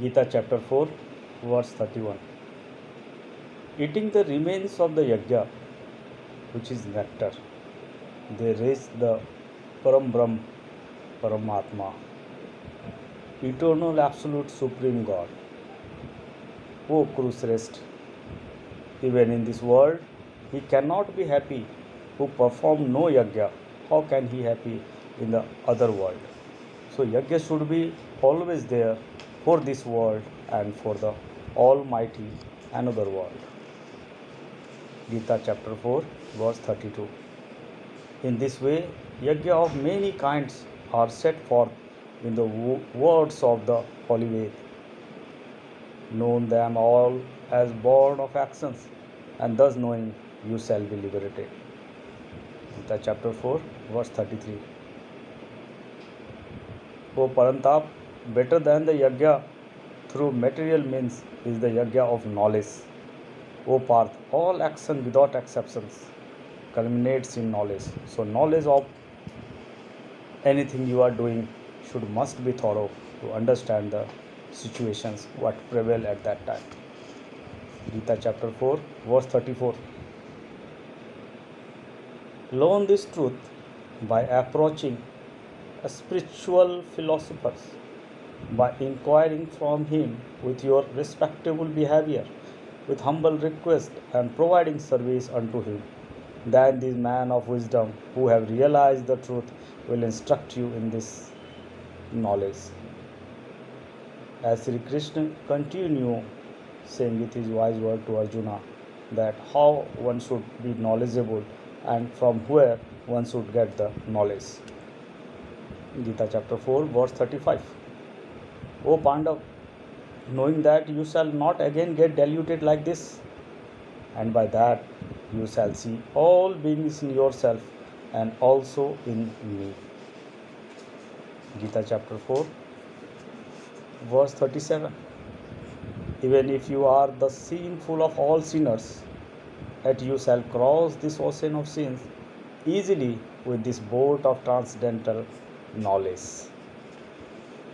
Gita chapter 4, verse 31. Eating the remains of the yajna, which is nectar, they raise the Param Brahm, Paramatma, eternal absolute supreme God. O Kurushresth, even in this world, he cannot be happy who perform no yajna. How can he happy in the other world? So yajna should be always there for this world and for the Almighty another world. Gita chapter 4, verse 32. In this way, yajna of many kinds are set forth in the words of the Holy Ved. Know them all as born of actions, and thus knowing you shall be liberated. Gita chapter 4, verse 33. O Parantap, better than the yajna through material means is the yajna of knowledge. O Parth, all action without exceptions culminates in knowledge. So knowledge of anything you are doing must be thorough to understand the situations what prevail at that time. Gita chapter 4, verse 34. Learn this truth by approaching a spiritual philosophers, by inquiring from him with your respectable behavior, with humble request and providing service unto him. Then these men of wisdom who have realized the truth will instruct you in this knowledge. As Sri Krishna continued saying with his wise word to Arjuna that how one should be knowledgeable and from where one should get the knowledge. Gita chapter 4, verse 35. O Pandav, knowing that you shall not again get deluded like this, and by that you shall see all beings in yourself and also in me. Gita chapter 4, verse 37. Even if you are the sinful of all sinners, yet you shall cross this ocean of sins easily with this boat of transcendental knowledge.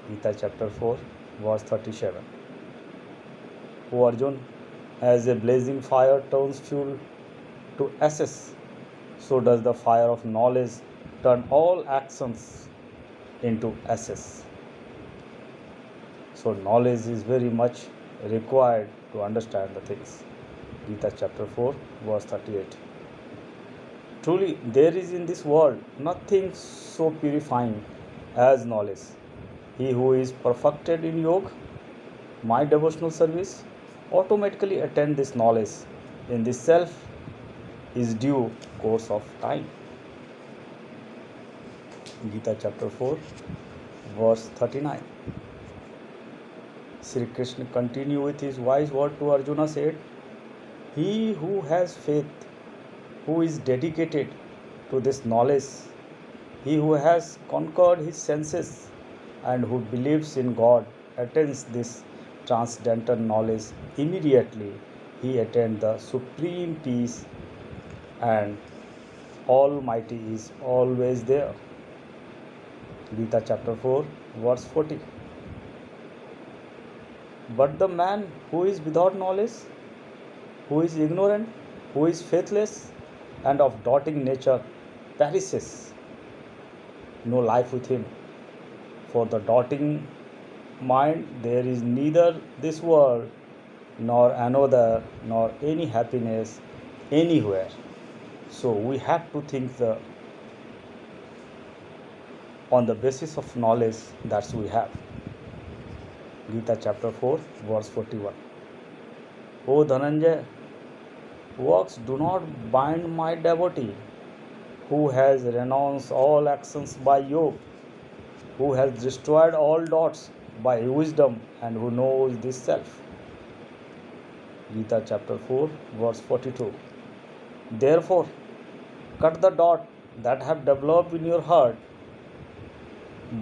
Gita chapter 4, verse 37. O Arjun, as a blazing fire turns fuel to ashes, so does the fire of knowledge turn all actions into ashes. So knowledge is very much required to understand the things. Gita chapter 4, verse 38. Truly, there is in this world nothing so purifying as knowledge. He who is perfected in yoga, my devotional service, automatically attain this knowledge in this self is due course of time. Gita chapter 4, verse 39. Sri Krishna continued with his wise word to Arjuna said, he who has faith, who is dedicated to this knowledge, he who has conquered his senses and who believes in God attains this transcendental knowledge immediately. He attains the supreme peace and Almighty is always there. Gita chapter 4, verse 40. But the man who is without knowledge, who is ignorant, who is faithless, and of doubting nature perishes. No life with him. For the doubting mind, there is neither this world, nor another, nor any happiness anywhere. So we have to think on the basis of knowledge that we have. Gita chapter 4, verse 41. O Dhananjay, works do not bind my devotee, who has renounced all actions by yoga, who has destroyed all doubts by wisdom, and who knows this self. Gita chapter 4, verse 42. Therefore, cut the doubt that have developed in your heart,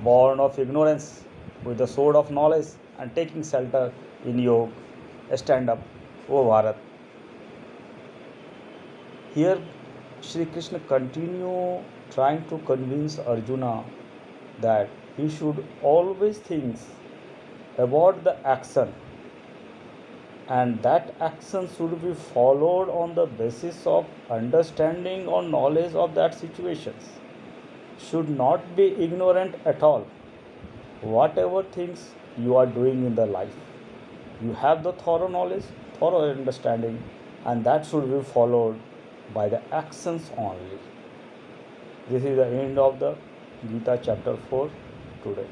born of ignorance, with the sword of knowledge, and taking shelter in yoga. Stand up, O Bharat. Here, Sri Krishna continue trying to convince Arjuna that he should always think about the action, and that action should be followed on the basis of understanding or knowledge of that situations. Should not be ignorant at all. Whatever things you are doing in the life, you have the thorough knowledge, thorough understanding, and that should be followed by the actions only. This is the end of the Gita chapter 4 today.